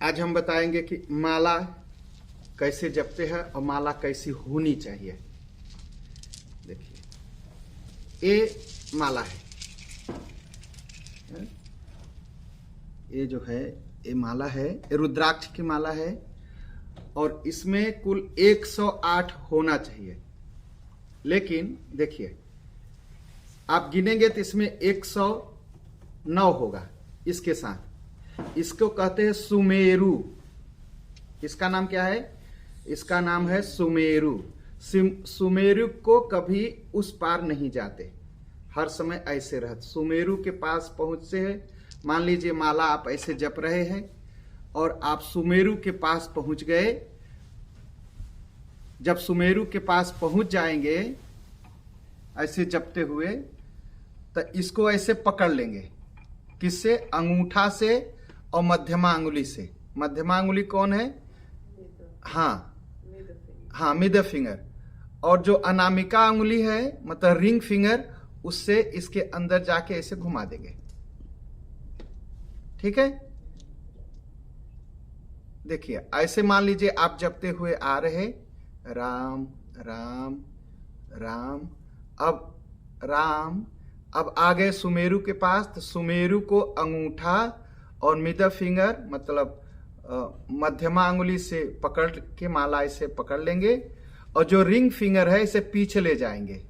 आज हम बताएंगे कि माला कैसे जपते हैं और माला कैसी होनी चाहिए। देखिए ये माला है, ये जो है ये माला है, ये रुद्राक्ष की माला है और इसमें कुल 108 होना चाहिए। लेकिन देखिए आप गिनेंगे तो इसमें 109 होगा। इसके साथ इसको कहते हैं सुमेरु। इसका नाम क्या है? इसका नाम है सुमेरु। सुमेरु को कभी उस पार नहीं जाते, हर समय ऐसे रहते। सुमेरु के पास पहुंचते हैं। मान लीजिए माला आप ऐसे जप रहे हैं और आप सुमेरु के पास पहुंच गए। जब सुमेरु के पास पहुंच जाएंगे ऐसे जपते हुए, तो इसको ऐसे पकड़ लेंगे। किससे? अंगूठा से और मध्यमा अंगुली से। मध्यमा अंगुली कौन है? हाँ, मिडल फिंगर। और जो अनामिका अंगुली है मतलब रिंग फिंगर, उससे इसके अंदर जाके ऐसे घुमा देंगे। ठीक है? देखिए ऐसे मान लीजिए आप जपते हुए आ रहे, राम राम राम, अब राम, अब आ गए सुमेरु के पास। तो सुमेरु को अंगूठा और मिडल फिंगर मतलब मध्यमा अंगुली से पकड़ के माला ऐसे पकड़ लेंगे और जो रिंग फिंगर है इसे पीछे ले जाएंगे।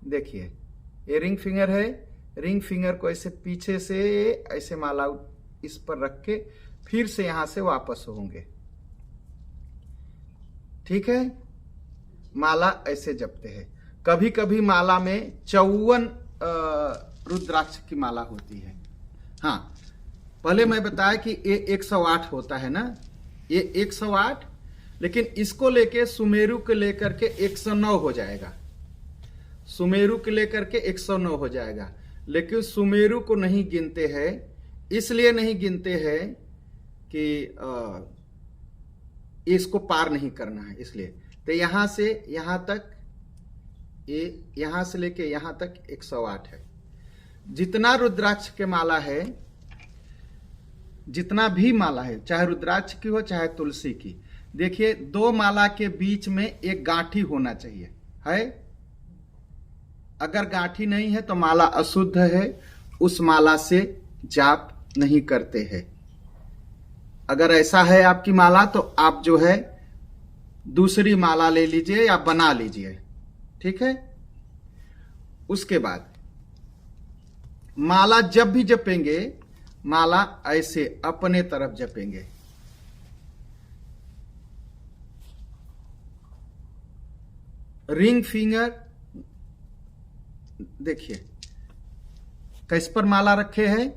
देखिए ये रिंग फिंगर है, रिंग फिंगर को ऐसे पीछे से ऐसे माला इस पर रख के फिर से यहां से वापस होंगे। ठीक है? माला ऐसे जपते हैं। कभी कभी माला में 54 रुद्राक्ष की माला होती है। हाँ, पहले मैं बताया कि ये 108 होता है ना, ये 108, लेकिन इसको लेके सुमेरु के लेकर के 109 हो जाएगा। सुमेरु के लेकर के 109 हो जाएगा। लेकिन सुमेरु को नहीं गिनते हैं। इसलिए नहीं गिनते हैं कि इसको पार नहीं करना है, इसलिए। तो यहां से यहां तक, ये यहां से लेके यहां तक 108 है। जितना रुद्राक्ष के माला है, जितना भी माला है, चाहे रुद्राक्ष की हो चाहे तुलसी की, देखिए 2 माला के बीच में एक गांठी होना चाहिए। है? अगर गांठी नहीं है तो माला अशुद्ध है, उस माला से जाप नहीं करते हैं। अगर ऐसा है आपकी माला तो आप जो है दूसरी माला ले लीजिए या बना लीजिए। ठीक है? उसके बाद माला जब भी जपेंगे, माला ऐसे अपने तरफ जपेंगे। रिंग फिंगर देखिए किस पर माला रखे हैं?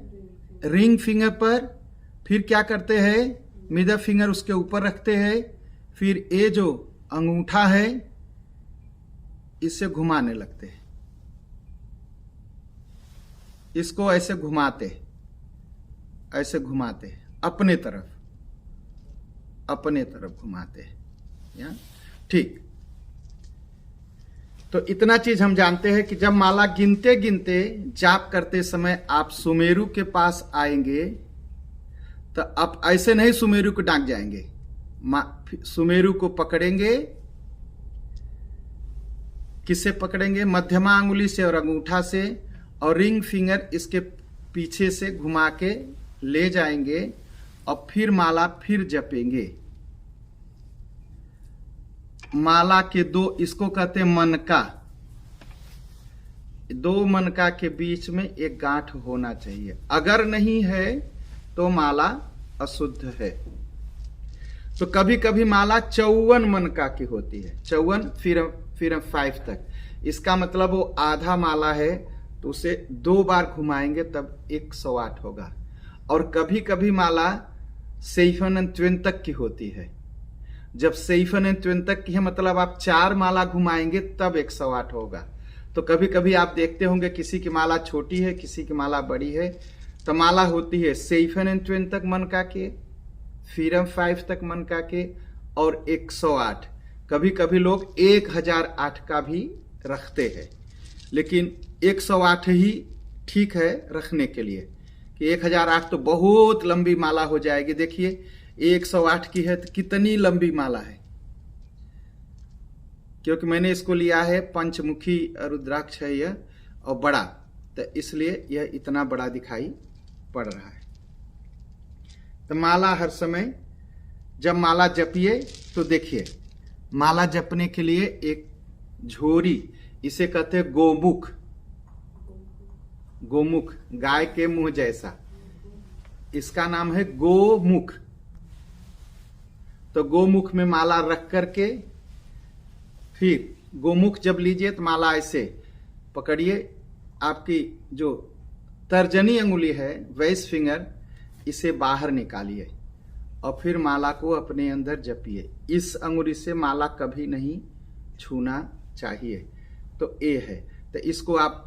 रिंग फिंगर पर। फिर क्या करते हैं? मिडल फिंगर उसके ऊपर रखते हैं। फिर ये जो अंगूठा है इसे घुमाने लगते हैं। इसको ऐसे घुमाते, ऐसे घुमाते अपने तरफ, अपने तरफ घुमाते हैं। ठीक। तो इतना चीज हम जानते हैं कि जब माला गिनते गिनते जाप करते समय आप सुमेरु के पास आएंगे तो आप ऐसे नहीं सुमेरु को डांक जाएंगे। सुमेरु को पकड़ेंगे। किससे पकड़ेंगे? मध्यमा अंगुली से और अंगूठा से, और रिंग फिंगर इसके पीछे से घुमा के ले जाएंगे और फिर माला फिर जपेंगे। माला के 2, इसको कहते हैं मनका, 2 मनका के बीच में एक गांठ होना चाहिए। अगर नहीं है तो माला अशुद्ध है। तो कभी कभी माला 54 मनका की होती है, 54 फिर 5 तक। इसका मतलब वो आधा माला है, तो उसे 2 बार घुमाएंगे तब 108 होगा। और कभी कभी माला 57 तक की होती है। जब 57 तक की है मतलब आप 4 माला घुमाएंगे तब 108 होगा। तो कभी कभी आप देखते होंगे किसी की माला छोटी है, किसी की माला बड़ी है। तो माला होती है 57 तक मनका के, फिर 5 तक मनका के, और 108। कभी कभी लोग 1008 का भी रखते हैं, लेकिन 108 ही ठीक है रखने के लिए, कि 1008 तो बहुत लंबी माला हो जाएगी। देखिए 108 की है तो कितनी लंबी माला है, क्योंकि मैंने इसको लिया है पंचमुखी रुद्राक्ष है यह और बड़ा, तो इसलिए यह इतना बड़ा दिखाई पड़ रहा है। तो माला हर समय जब माला जपिए तो देखिए, माला जपने के लिए एक झोरी, इसे कहते हैं गोमुख, गोमुख गाय के मुंह जैसा, इसका नाम है गोमुख। तो गोमुख में माला रख करके फिर गोमुख जब लीजिए तो माला ऐसे पकड़िए, आपकी जो तर्जनी अंगुली है वैस फिंगर, इसे बाहर निकालिए और फिर माला को अपने अंदर जपिए। इस अंगुली से माला कभी नहीं छूना चाहिए। तो ये है, तो इसको आप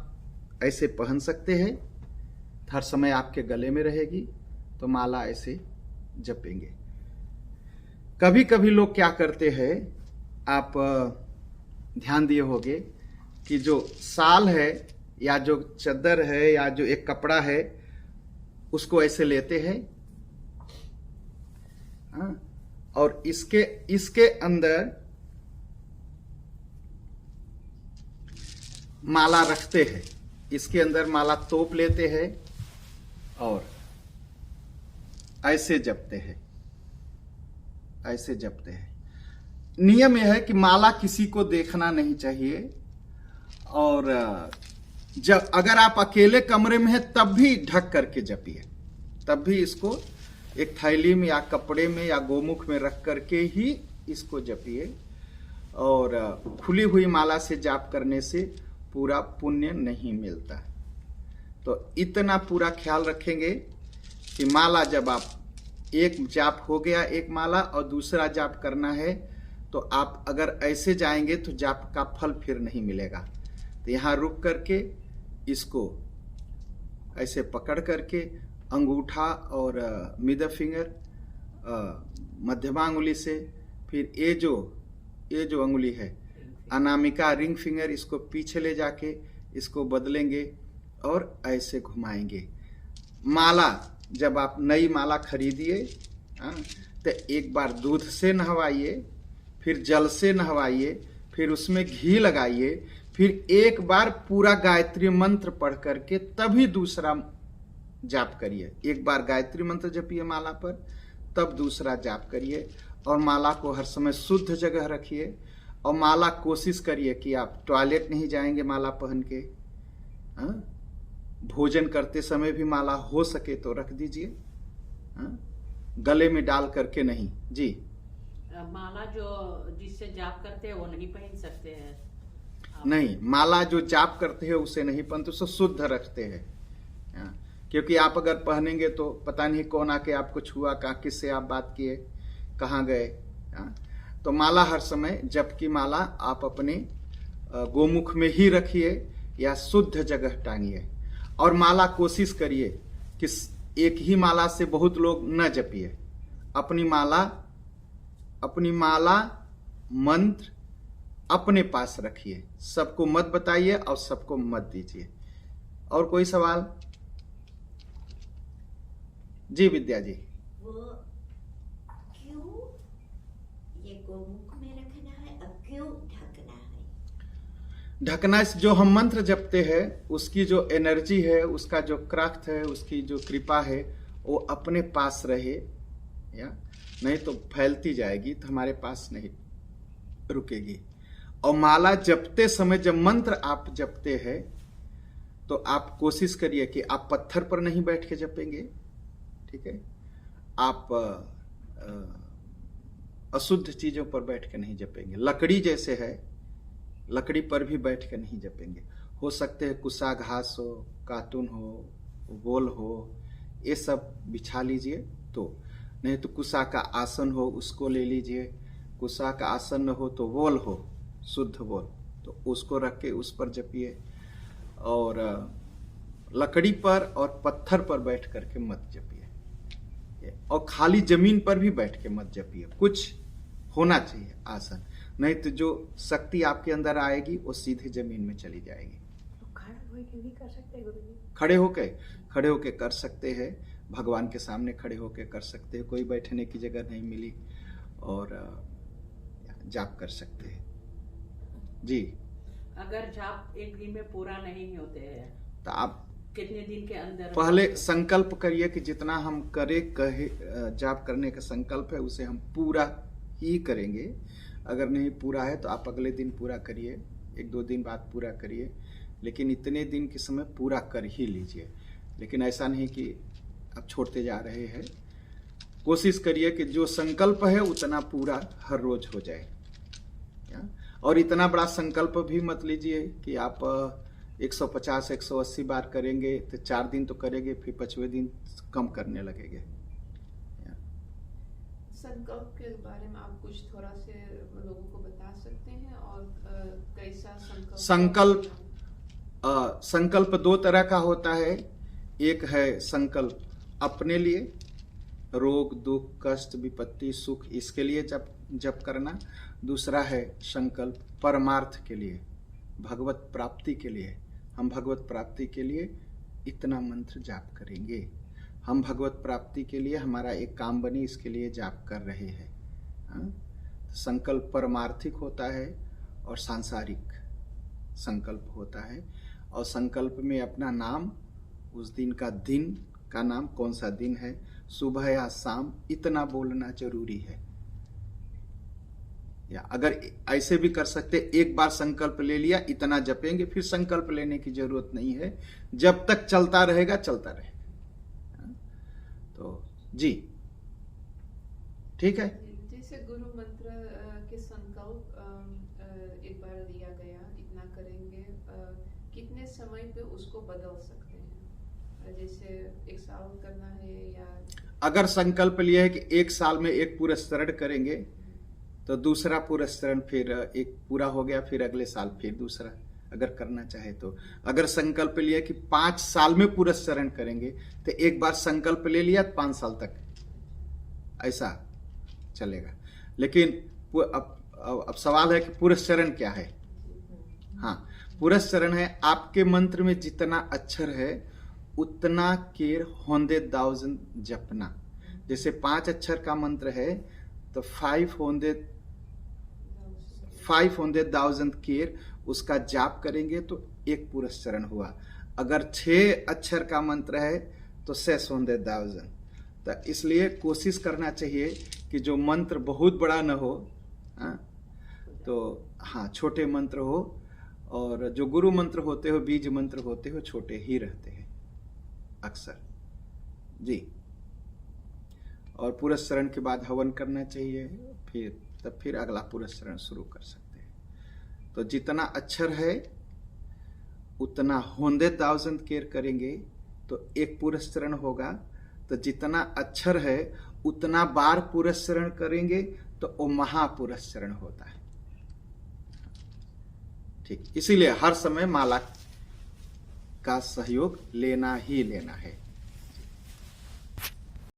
ऐसे पहन सकते हैं, हर समय आपके गले में रहेगी, तो माला ऐसे जपेंगे। कभी कभी लोग क्या करते हैं, आप ध्यान दिए होंगे कि जो साल है या जो चद्दर है या जो एक कपड़ा है उसको ऐसे लेते हैं, और इसके अंदर माला रखते हैं, इसके अंदर माला तोप लेते हैं और ऐसे जपते हैं, ऐसे जपते हैं। नियम यह है कि माला किसी को देखना नहीं चाहिए, और जब अगर आप अकेले कमरे में हैं तब भी ढक करके जपिए, तब भी इसको एक थैली में या कपड़े में या गोमुख में रख करके ही इसको जपिए। और खुली हुई माला से जाप करने से पूरा पुण्य नहीं मिलता। तो इतना पूरा ख्याल रखेंगे कि माला जब आप एक जाप हो गया, एक माला और दूसरा जाप करना है, तो आप अगर ऐसे जाएंगे तो जाप का फल फिर नहीं मिलेगा। तो यहाँ रुक करके इसको ऐसे पकड़ करके अंगूठा और मिडल फिंगर, मध्यमा अंगुली से, फिर ये जो अंगुली है अनामिका रिंग फिंगर, इसको पीछे ले जाके इसको बदलेंगे और ऐसे घुमाएंगे। माला जब आप नई माला खरीदिए तो एक बार दूध से नहवाइए, फिर जल से नहवाइए, फिर उसमें घी लगाइए, फिर एक बार पूरा गायत्री मंत्र पढ़ करके तभी दूसरा जाप करिए। एक बार गायत्री मंत्र जपिए माला पर, तब दूसरा जाप करिए। और माला को हर समय शुद्ध जगह रखिए, और माला कोशिश करिए कि आप टॉयलेट नहीं जाएंगे माला पहन के। भोजन करते समय भी माला हो सके तो रख दीजिए, गले में डाल करके नहीं। जी, माला जो जिससे जाप करते हैं वो नहीं पहन सकते हैं? नहीं, माला जो जाप करते हैं उसे नहीं पहनते, उसे शुद्ध रखते हैं। क्योंकि आप अगर पहनेंगे तो पता नहीं कौन आके आपको छुआ, कहाँ किससे आप बात किए, कहाँ गए। तो माला हर समय जप की माला आप अपने गोमुख में ही रखिए या शुद्ध जगह टांगिए। और माला कोशिश करिए कि एक ही माला से बहुत लोग न जपिए। अपनी माला मंत्र अपने पास रखिए, सबको मत बताइए और सबको मत दीजिए। और कोई सवाल? जी विद्या जी। वो क्यों ये गोमुख में रखना है और क्यों ढकना है? ढकना, जो हम मंत्र जपते हैं उसकी जो एनर्जी है, उसका जो क्राफ्ट है, उसकी जो कृपा है, वो अपने पास रहे, या नहीं तो फैलती जाएगी, तो हमारे पास नहीं रुकेगी। और माला जपते समय जब मंत्र आप जपते हैं तो आप कोशिश करिए कि आप पत्थर पर नहीं बैठ के जपेंगे, ठीक है? आप अशुद्ध चीजों पर बैठ के नहीं जपेंगे। लकड़ी जैसे है, लकड़ी पर भी बैठ के नहीं जपेंगे। हो सकते हैं कुसा घास हो, कार्टून हो, वोल हो, ये सब बिछा लीजिए। तो नहीं तो कुसा का आसन हो, उसको ले लीजिए। कुसा का आसन न हो तो वोल हो, शुद्ध वोल, तो उसको रख के उस पर जपिए। और लकड़ी पर और पत्थर पर बैठ करके मत जपिए, और खाली जमीन पर भी बैठ के मत जपिए। कुछ होना चाहिए आसन, नहीं तो जो शक्ति आपके अंदर आएगी वो सीधे जमीन में चली जाएगी। तो खड़ा होके भी कर सकते हैं गुरुजी? खड़े होके कर सकते हैं, भगवान के सामने खड़े होके कर सकते हैं, कोई बैठने की जगह नहीं मिली, और जाप कर सकते हैं जी। अगर जाप एक दिन में पूरा नहीं होते हैं तो आप कितने दिन के अंदर पहले संकल्प करिए कि जितना हम कहे जाप करने का संकल्प है उसे हम पूरा ही करेंगे। अगर नहीं पूरा है तो आप अगले दिन पूरा करिए, 1-2 दिन बाद पूरा करिए, लेकिन इतने दिन के समय पूरा कर ही लीजिए। लेकिन ऐसा नहीं कि आप छोड़ते जा रहे हैं, कोशिश करिए कि जो संकल्प है उतना पूरा हर रोज हो जाए। और इतना बड़ा संकल्प भी मत लीजिए कि आप 150-180 बार करेंगे, तो 4 दिन तो करेंगे, फिर 5वें दिन कम करने लगेंगे। संकल्प के बारे में आप कुछ थोड़ा से लोगों को बता सकते हैं, और कैसा संकल्प 2 तरह का होता है। एक है संकल्प अपने लिए, रोग दुख कष्ट विपत्ति सुख इसके लिए जप करना। दूसरा है संकल्प परमार्थ के लिए, भगवत प्राप्ति के लिए। हम भगवत प्राप्ति के लिए इतना मंत्र जाप करेंगे, हम भगवत प्राप्ति के लिए हमारा एक काम बने इसके लिए जाप कर रहे हैं। संकल्प परमार्थिक होता है और सांसारिक संकल्प होता है। और संकल्प में अपना नाम, उस दिन का नाम कौन सा दिन है, सुबह या शाम, इतना बोलना जरूरी है। या अगर ऐसे भी कर सकते, एक बार संकल्प ले लिया, इतना जपेंगे, फिर संकल्प लेने की जरूरत नहीं है, जब तक चलता रहेगा चलता रहेगा। तो जी ठीक है। जैसे गुरु मंत्र के संकल्प एक बार लिया गया, इतना करेंगे, कितने समय पे उसको बदल सकते हैं? जैसे 1 साल करना है, या अगर संकल्प लिया है कि 1 साल में एक पुरस्करण करेंगे, तो दूसरा पुरस्करण फिर एक पूरा हो गया, फिर अगले साल फिर दूसरा, अगर करना चाहे तो। अगर संकल्प लिया कि 5 साल में पुरस्करण करेंगे, तो एक बार संकल्प ले लिया 5 साल तक ऐसा चलेगा। लेकिन अब सवाल है कि पुरस्करण क्या है। हाँ, पुरस्करण है आपके मंत्र में जितना अक्षर है उतना केर 100,000 जपना। जैसे 5 अक्षर का मंत्र है तो 500,000 केर उसका जाप करेंगे तो एक पुरस्करण हुआ। अगर 6 अक्षर का मंत्र है तो 600,000। तो इसलिए कोशिश करना चाहिए कि जो मंत्र बहुत बड़ा न हो, तो हाँ छोटे मंत्र हो, और जो गुरु मंत्र होते हो, बीज मंत्र होते हो, छोटे ही रहते हैं अक्सर जी। और पुरस्करण के बाद हवन करना चाहिए, फिर अगला पुरस्करण शुरू कर सकते हैं। तो जितना अक्षर है उतना 100,000 केर करेंगे तो एक पुरस्करण होगा। तो जितना अक्षर है उतना बार पुरस्करण करेंगे तो वो महापुरस्करण होता है। ठीक, इसीलिए हर समय माला का सहयोग लेना ही लेना है।